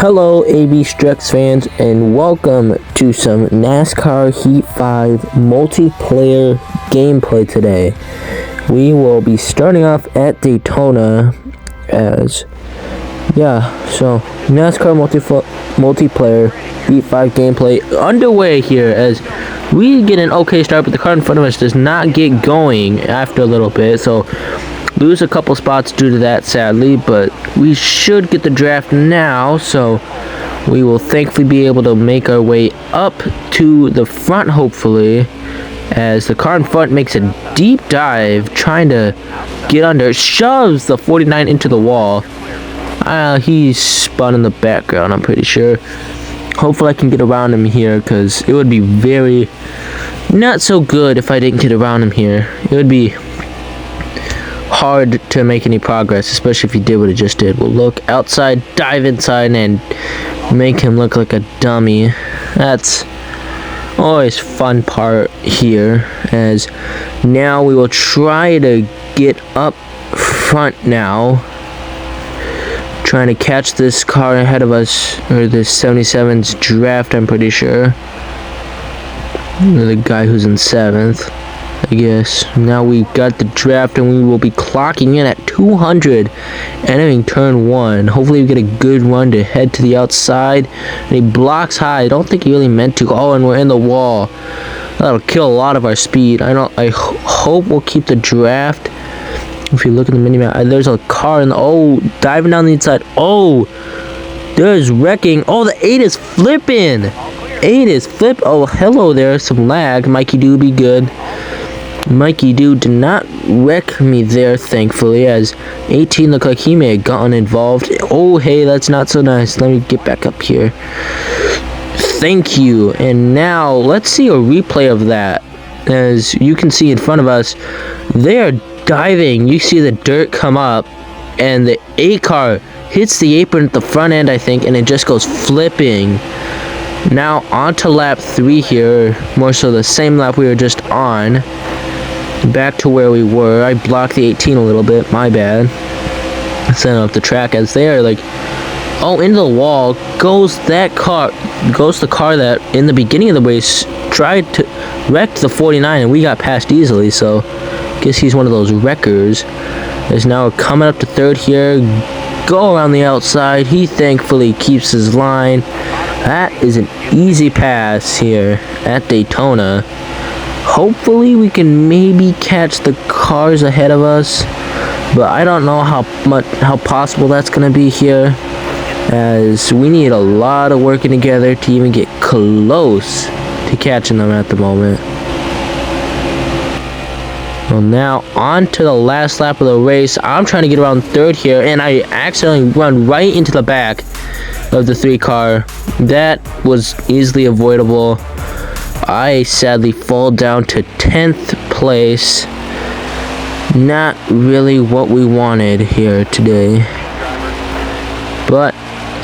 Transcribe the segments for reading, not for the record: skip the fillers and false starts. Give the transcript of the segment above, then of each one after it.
Hello AB Strux fans, and welcome to some NASCAR Heat 5 multiplayer gameplay today. We will be starting off at Daytona so NASCAR multiplayer Heat 5 gameplay underway here as we get an okay start, but the car in front of us does not get going after a little bit, so lose a couple spots due to that, sadly, but we should get the draft now, so we will thankfully be able to make our way up to the front, hopefully, as the car in front makes a deep dive, trying to get under, shoves the 49 into the wall. He's spun in the background, I'm pretty sure. Hopefully I can get around him here, because it would be very not so good if I didn't get around him here. It would be hard to make any progress, especially if he did what he just did. We'll look outside, dive inside, and make him look like a dummy. That's always fun part here, as now we will try to get up front now, trying to catch this car ahead of us, or this 77's draft, I'm pretty sure. The guy who's in 7th, I guess. Now we got the draft, and we will be clocking in at 200, entering turn 1. Hopefully we get a good run to head to the outside, and he blocks high. I don't think he really meant to. Oh, and we're in the wall. That'll kill a lot of our speed. I hope we'll keep the draft. If you look at the minimap, there's a car in the, diving down the inside. Oh, there's wrecking. Oh, the 8 is flipping. 8 is flip. Oh, hello there. Some lag. Mikey do be good. Mikey Dude did not wreck me there, thankfully, as 18 looked like he may have gotten involved. Oh, hey, that's not so nice. Let me get back up here. Thank you. And now, let's see a replay of that. As you can see in front of us, they are diving. You see the dirt come up, and the 8 car hits the apron at the front end, I think, and it just goes flipping. Now, on to lap 3 here. More so the same lap we were just on. Back to where we were. I blocked the 18 a little bit, my bad. Setting up the track as they are like, into the wall goes that car, goes the car that in the beginning of the race tried to wreck the 49, and we got past easily, so guess he's one of those wreckers. Is now coming up to 3rd here, go around the outside. He thankfully keeps his line. That is an easy pass here at Daytona. Hopefully we can maybe catch the cars ahead of us, but I don't know how possible that's gonna be here, as we need a lot of working together to even get close to catching them at the moment. Well, now on to the last lap of the race. I'm trying to get around 3rd here, and I accidentally run right into the back of the 3 car. That was easily avoidable. I sadly fall down to 10th place. Not really what we wanted here today, but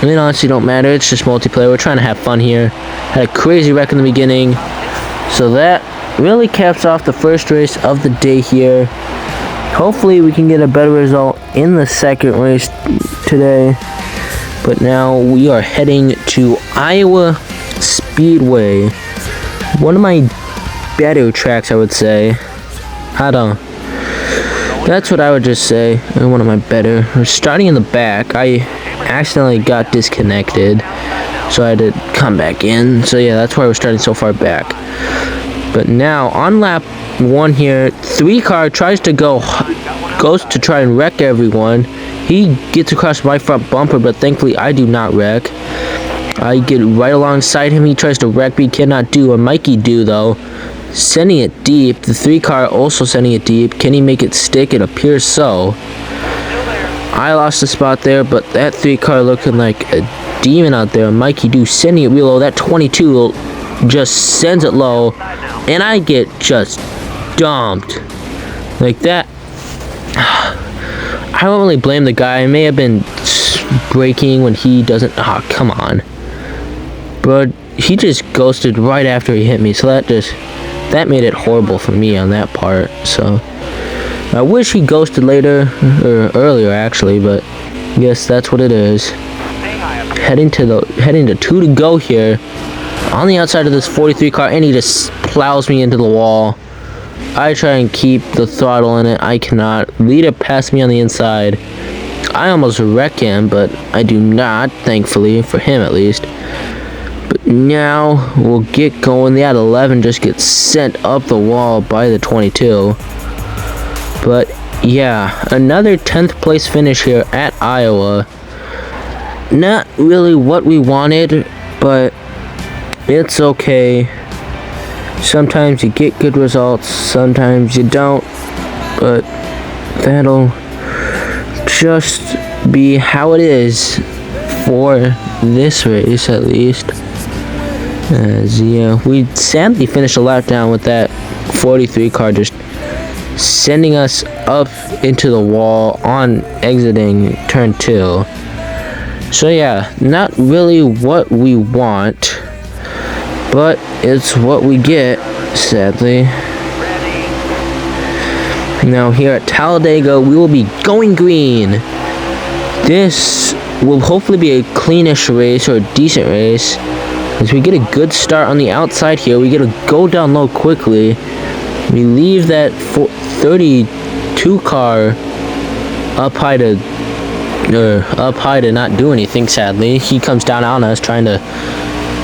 it honestly don't matter. It's just multiplayer. We're trying to have fun here. Had a crazy wreck in the beginning, so that really caps off the first race of the day here. Hopefully we can get a better result in the second race today. But now we are heading to Iowa Speedway. One of my better tracks, I would say. That's what I would just say. One of my better. We're starting in the back. I accidentally got disconnected, so I had to come back in. So yeah, that's why we're starting so far back. But now on lap 1 here, 3 car goes to try and wreck everyone. He gets across my front bumper, but thankfully I do not wreck. I get right alongside him. He tries to wreck me, cannot do. A Mikey do though, sending it deep. The 3 car also sending it deep. Can he make it stick? It appears so. I lost a spot there, but that 3 car looking like a demon out there. Mikey do sending it real low. That 22 just sends it low, and I get just dumped like that. I don't really blame the guy. I may have been braking when he doesn't. Come on. But he just ghosted right after he hit me, so that made it horrible for me on that part. So I wish he ghosted later, or earlier actually, but I guess that's what it is. heading to 2 to go here on the outside of this 43 car, and he just plows me into the wall. I try and keep the throttle in it. I cannot. Leader passed me on the inside. I almost wreck him, but I do not, thankfully, for him at least. But now we'll get going. The 11 just gets sent up the wall by the 22. But yeah, another 10th place finish here at Iowa. Not really what we wanted, but it's okay. Sometimes you get good results, sometimes you don't, but that'll just be how it is for this race, at least. As yeah, we sadly finished a lap down with that 43 car just sending us up into the wall on exiting turn 2. So yeah, not really what we want, but it's what we get, sadly. Now here at Talladega, we will be going green. This will hopefully be a cleanish race, or a decent race, as we get a good start on the outside here. We get to go down low quickly. We leave that 32 car up high to not do anything, sadly. He comes down on us trying to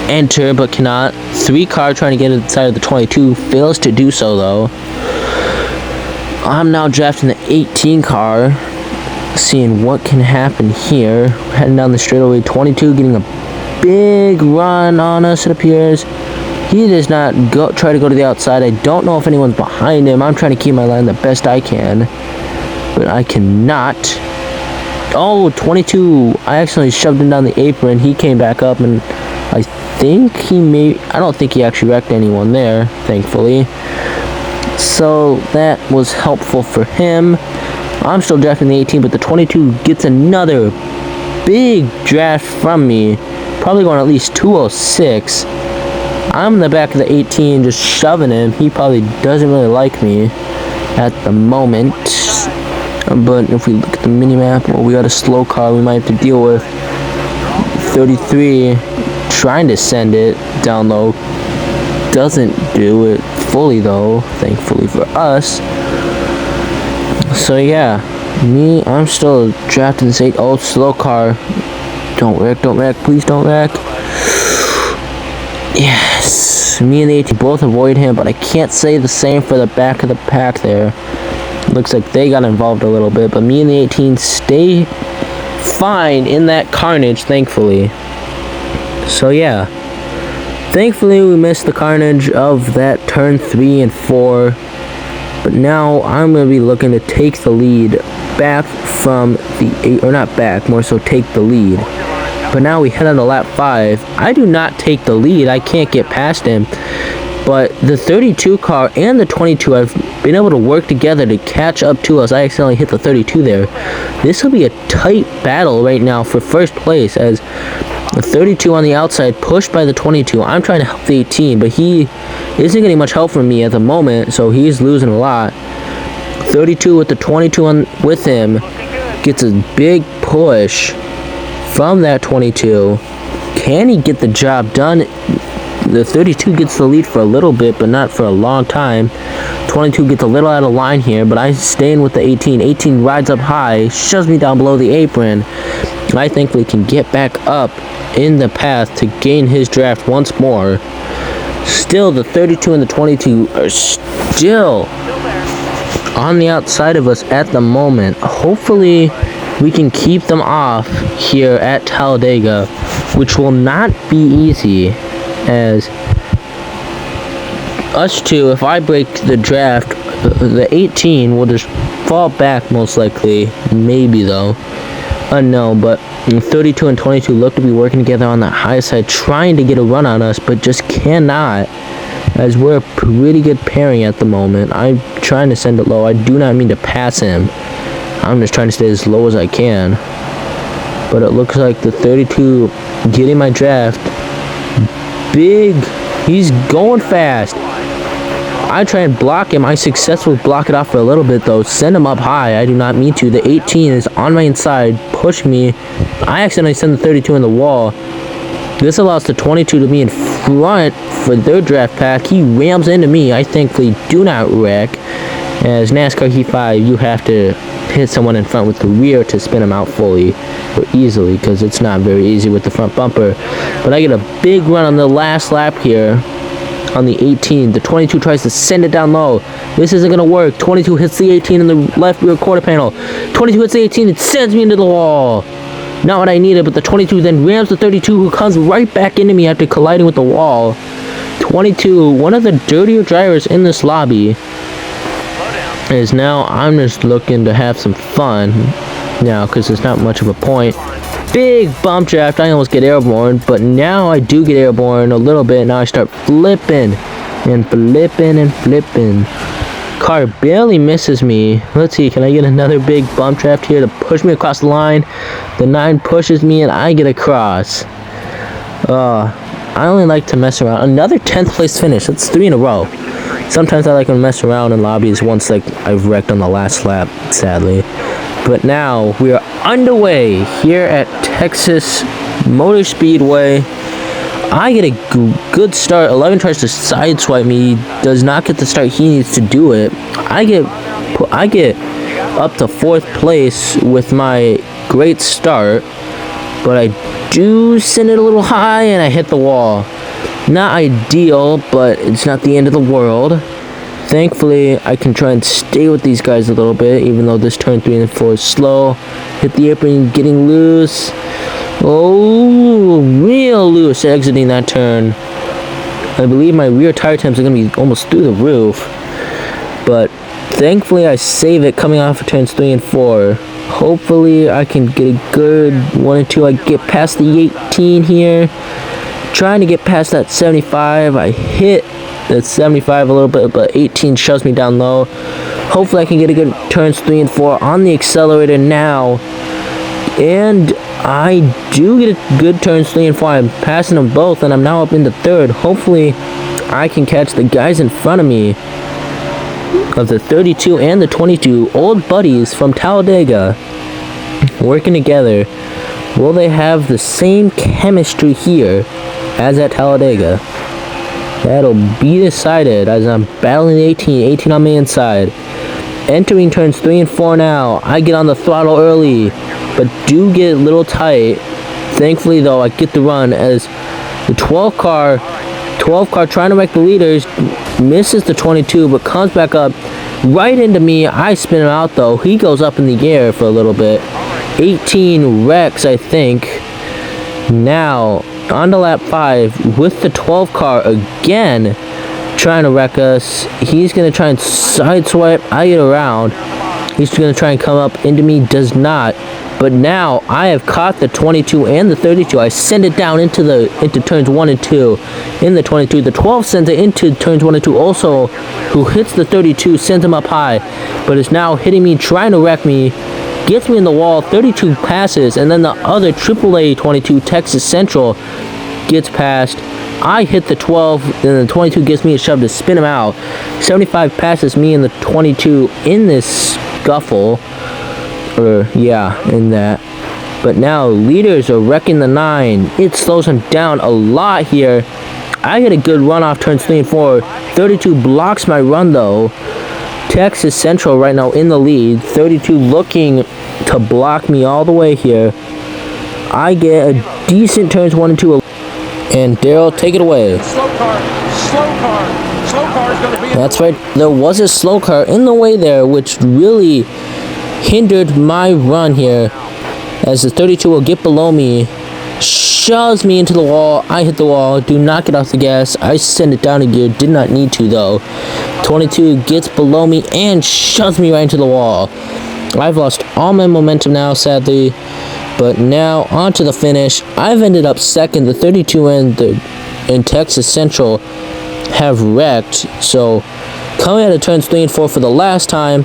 enter but cannot. 3 car trying to get inside of the 22, fails to do so though. I'm now drafting the 18 car, seeing what can happen here. Heading down the straightaway, 22 getting a big run on us, it appears. He does not try to go to the outside. I don't know if anyone's behind him. I'm trying to keep my line the best I can, but I cannot. Oh, 22, I accidentally shoved him down the apron. He came back up, and I don't think he actually wrecked anyone there, thankfully. So that was helpful for him. I'm still drafting the 18, but the 22 gets another big draft from me. Probably going at least 206. I'm in the back of the 18 just shoving him. He probably doesn't really like me at the moment. But if we look at the mini-map, well, we got a slow car we might have to deal with. 33 trying to send it down low. Doesn't do it fully though, thankfully for us. So yeah, I'm still drafting this 8. Oh, slow car. Don't wreck, please don't wreck. Yes, me and the 18 both avoid him, but I can't say the same for the back of the pack there. Looks like they got involved a little bit, but me and the 18 stay fine in that carnage, thankfully. So yeah, thankfully we missed the carnage of that turn 3 and 4, but now I'm going to be looking to take the lead back from the 8, or not back, more so take the lead. But now we head on to lap 5. I do not take the lead. I can't get past him. But the 32 car and the 22, I've been able to work together to catch up to us. I accidentally hit the 32 there. This will be a tight battle right now for first place, as the 32 on the outside pushed by the 22. I'm trying to help the 18, but he isn't getting much help from me at the moment, so he's losing a lot. 32 with the 22 with him gets a big push from that 22. Can he get the job done? The 32 gets the lead for a little bit, but not for a long time. 22 gets a little out of line here, but I stay in with the 18. 18 rides up high, shoves me down below the apron. I think we can get back up in the path to gain his draft once more. Still, the 32 and the 22 are still on the outside of us at the moment. Hopefully, we can keep them off here at Talladega, which will not be easy, as us two, if I break the draft, the 18 will just fall back most likely, maybe though, unknown. But 32 and 22 look to be working together on that high side, trying to get a run on us, but just cannot, as we're a pretty good pairing at the moment. I'm trying to send it low. I do not mean to pass him. I'm just trying to stay as low as I can. But it looks like the 32 getting my draft. Big. He's going fast. I try and block him. I successfully block it off for a little bit though. Send him up high. I do not mean to. The 18 is on my inside, push me. I accidentally sent the 32 in the wall. This allows the 22 to be in front for their draft pack. He rams into me. I thankfully do not wreck. As NASCAR Heat 5, you have to hit someone in front with the rear to spin them out fully or easily, because it's not very easy with the front bumper. But I get a big run on the last lap here on the 18. The 22 tries to send it down low. This isn't going to work. 22 hits the 18 in the left rear quarter panel. 22 hits the 18. It sends me into the wall. Not what I needed, but the 22 then rams the 32, who comes right back into me after colliding with the wall. 22, one of the dirtier drivers in this lobby, is now I'm just looking to have some fun now, because there's not much of a point. Big bump draft. I almost get airborne, but now I do get airborne a little bit. Now I start flipping and flipping and flipping. Car barely misses me. Let's see, can I get another big bump draft here to push me across the line? The 9 pushes me and I get across. I only like to mess around. Another 10th place finish. That's 3 in a row. Sometimes I like to mess around in lobbies once like I've wrecked on the last lap, sadly. But now we are underway here at Texas Motor Speedway. I get a good start. 11 tries to sideswipe me, does not get the start he needs to do it. I get up to 4th place with my great start, but I do send it a little high and I hit the wall. Not ideal, but it's not the end of the world. Thankfully, I can try and stay with these guys a little bit, even though this turn 3 and 4 is slow. Hit the apron, getting loose. Oh, real loose exiting that turn. I believe my rear tire temps are going to be almost through the roof. But thankfully, I save it coming off of turns 3 and 4. Hopefully, I can get a good 1 and 2. I get past the 18 here. Trying to get past that 75. I hit that 75 a little bit, but 18 shoves me down low. Hopefully I can get a good turns 3 and 4 on the accelerator now. And I do get a good turns 3 and 4. I'm passing them both, and I'm now up into 3rd. Hopefully I can catch the guys in front of me of the 32 and the 22, old buddies from Talladega, working together. Will they have the same chemistry here as at Talladega? That'll be decided as I'm battling the 18 on the inside. Entering turns 3 and 4 now. I get on the throttle early, but do get a little tight. Thankfully though, I get the run as the 12 car trying to wreck the leaders, misses the 22, but comes back up right into me. I spin him out though. He goes up in the air for a little bit. 18 wrecks, I think. Now on to lap 5 with the 12 car again trying to wreck us. He's gonna try and sideswipe. I get around. He's gonna try and come up into me. Does not. But now I have caught the 22 and the 32. I send it down into turns 1 and 2 in the 22. The 12 sends it into turns 1 and 2 also, who hits the 32, sends him up high, but is now hitting me, trying to wreck me. Gets me in the wall. 32 passes, and then the other AAA 22 Texas Central gets past. I hit the 12, then the 22 gets me a shove to spin him out. 75 passes me and the 22 in this scuffle. In that. But now leaders are wrecking the 9. It slows him down a lot here. I get a good run off turns 3 and 4. 32 blocks my run though. Texas Central right now in the lead. 32 looking to block me all the way here. I get a decent turns 1 and 2. And Daryl, take it away. Slow car is going to be. That's right. There was a slow car in the way there, which really hindered my run here. As the 32 will get below me, shoves me into the wall. I hit the wall. Do not get off the gas. I send it down a gear. Did not need to though. 22 gets below me and shoves me right into the wall. I've lost all my momentum now, sadly. But now on to the finish. I've ended up second. The 32 and Texas Central have wrecked. So coming out of turns 3 and 4 for the last time,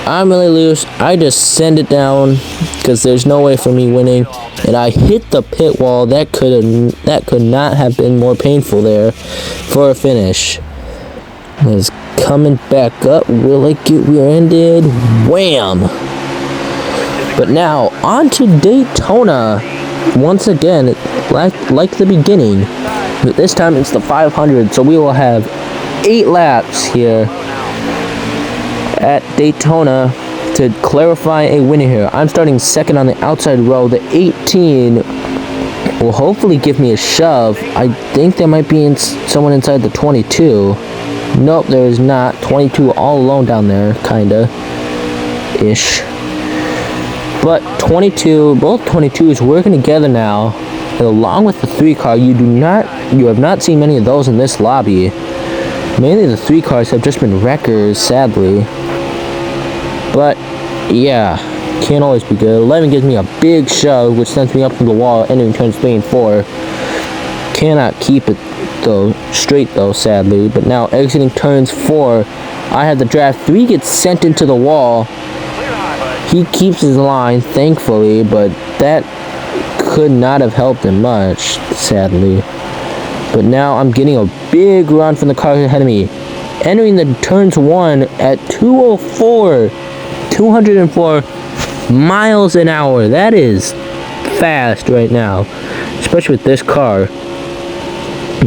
I'm really loose. I just send it down because there's no way for me winning, and I hit the pit wall. That could not have been more painful there for a finish. It's coming back up. Will it get rear-ended? Wham! But now, on to Daytona. Once again, like the beginning. But this time it's the 500, so we will have 8 laps here at Daytona to clarify a winner here. I'm starting second on the outside row. The 18 will hopefully give me a shove. I think there might be someone inside the 22. Nope, there is not. 22 all alone down there, kinda ish. But 22, both 22s working together now, and along with the 3 car. You have not seen many of those in this lobby. Mainly the 3 cars have just been wreckers, sadly. But yeah, can't always be good. 11 gives me a big shove, which sends me up to the wall, entering turns 3 and 4. Cannot keep it though straight though, sadly. But now exiting turns 4, I have the draft. 3 gets sent into the wall. He keeps his line, thankfully, but that could not have helped him much, sadly. But now I'm getting a big run from the cars ahead of me. Entering the turns 1 at 204 miles an hour. That is fast right now, especially with this car.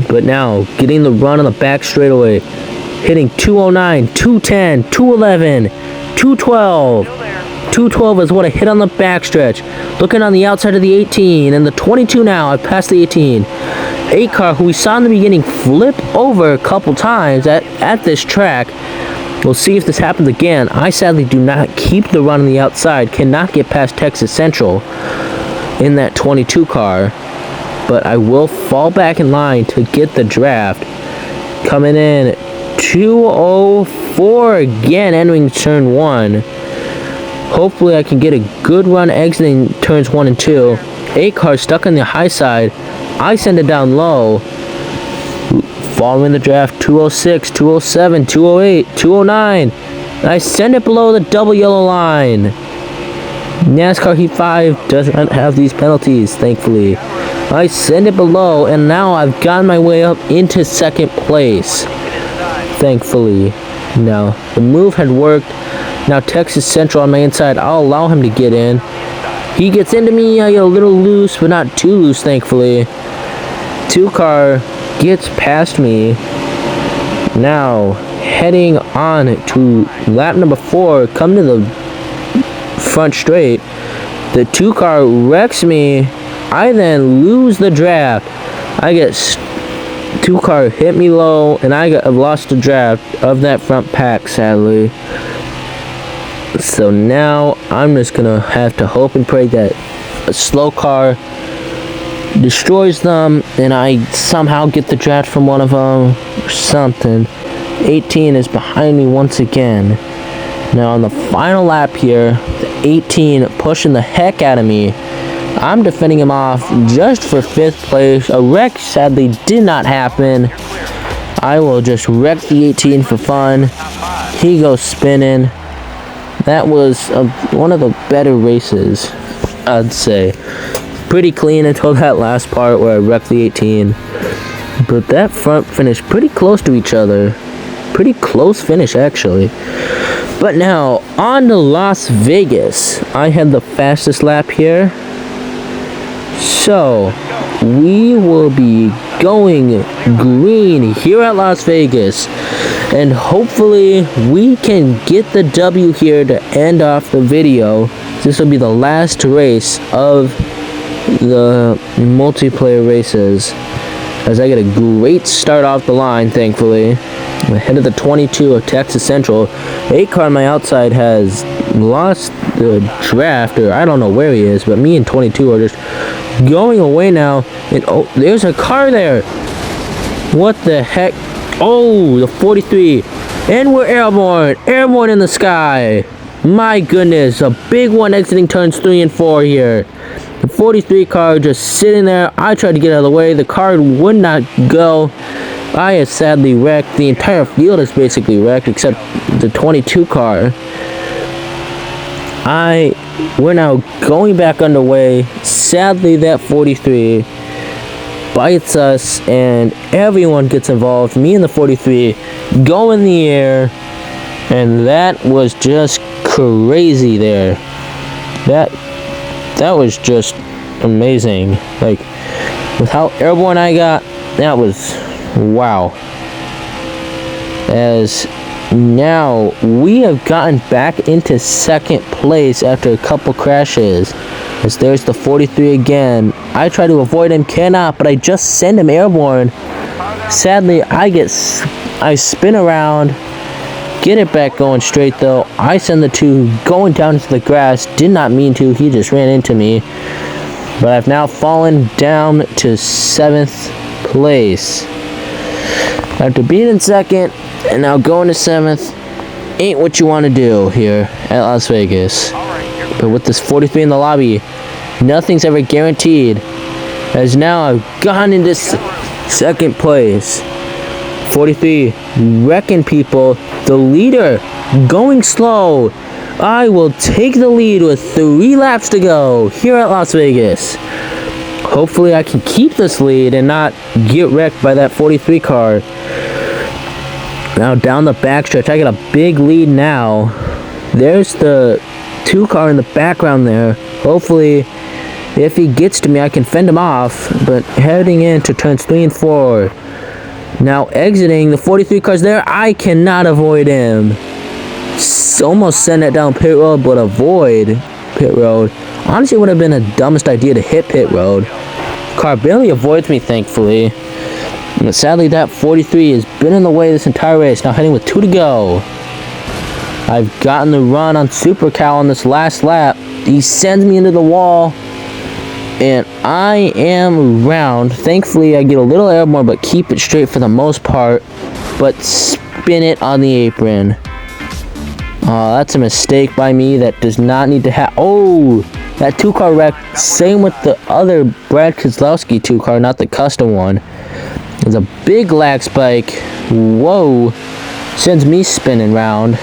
But now getting the run on the back straightaway, hitting 209, 210, 211, 212. 212 is what I hit on the backstretch. Looking on the outside of the 18 and the 22 now. I passed the 18. 8 car, who we saw in the beginning flip over a couple times at this track. We'll see if this happens again. I sadly do not keep the run on the outside. Cannot get past Texas Central in that 22 car. But I will fall back in line to get the draft. Coming in 204 again, entering turn 1. Hopefully I can get a good run exiting turns 1 and 2. 8 cars stuck on the high side. I send it down low. Following the draft, 206, 207, 208, 209. I send it below the double yellow line. NASCAR Heat 5 doesn't have these penalties, thankfully. I send it below, and now I've gotten my way up into second place. Thankfully. Now, the move had worked. Now Texas Central on my inside. I'll allow him to get in. He gets into me. I get a little loose, but not too loose, thankfully. 2 car gets past me. Now, heading on to lap number 4. Come to the front straight. The 2 car wrecks me. I then lose the draft. I get 2 car hit me low, and I've lost the draft of that front pack, sadly. So now I'm just gonna have to hope and pray that a slow car destroys them and I somehow get the draft from one of them or something. 18 is behind me once again. Now on the final lap here, the 18 pushing the heck out of me. I'm defending him off just for 5th place. A wreck sadly did not happen. I will just wreck the 18 for fun. He goes spinning. That was one of the better races, I'd say. Pretty clean until that last part where I wrecked the 18. But that front finished pretty close to each other. Pretty close finish, actually. But now, on to Las Vegas. I had the fastest lap here. So, we will be going green here at Las Vegas. And hopefully we can get the W here to end off the video. This will be the last race of the multiplayer races, as I get a great start off the line, thankfully. I'm ahead of the 22 of Texas Central. 8 car on my outside has lost the draft, or I don't know where he is, but me and 22 are just going away now. And oh, there's a car there. What the heck? Oh, the 43. And we're airborne. Airborne in the sky. My goodness. A big one exiting turns 3 and 4 here. The 43 car just sitting there. I tried to get out of the way. The car would not go. I have sadly wrecked. The entire field is basically wrecked except the 22 car. We're now going back underway. Sadly, that 43 bites us and everyone gets involved. Me and the 43 go in the air, and that was just crazy there. That was just amazing. Like, with how airborne I got, that was wow. As now we have gotten back into second place after a couple crashes. As there's the 43 again. I try to avoid him, cannot, but I just send him airborne. Sadly, I spin around, get it back going straight though. I send the 2 going down into the grass. Did not mean to, he just ran into me. But I've now fallen down to 7th place. After being in 2nd and now going to 7th, ain't what you want to do here at Las Vegas. But with this 43 in the lobby, nothing's ever guaranteed. As now I've gone into 2nd place. 43 wrecking people. The leader going slow. I will take the lead with 3 laps to go here at Las Vegas. Hopefully I can keep this lead and not get wrecked by that 43 car. Now down the backstretch, I got a big lead now. There's the 2 car in the background there. Hopefully, if he gets to me, I can fend him off. But heading into turns 3 and 4. Now exiting, the 43 car's there. I cannot avoid him. Almost send it down pit road, but avoid pit road. Honestly, it would have been the dumbest idea to hit pit road. Car barely avoids me, thankfully. But sadly, that 43 has been in the way this entire race. Now heading with 2 to go. I've gotten the run on Super Cal on this last lap. He sends me into the wall. And I am round. Thankfully, I get a little airborne, but keep it straight for the most part. But spin it on the apron. Oh, that's a mistake by me. That does not need to happen. Oh, that 2 car wreck. Same with the other Brad Keselowski 2 car, not the custom one. There's a big lag spike. Whoa. Sends me spinning round.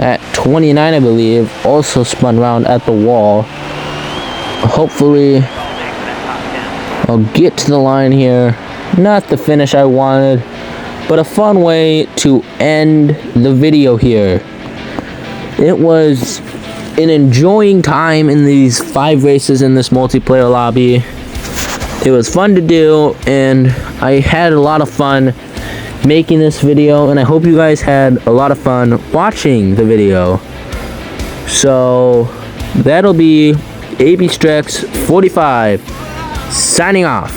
At 29, I believe. Also spun round at the wall. Hopefully, I'll get to the line here. Not the finish I wanted, but a fun way to end the video here. It was an enjoying time in these 5 races in this multiplayer lobby. It was fun to do, and I had a lot of fun making this video, and I hope you guys had a lot of fun watching the video. So that'll be AB Strex 45 signing off.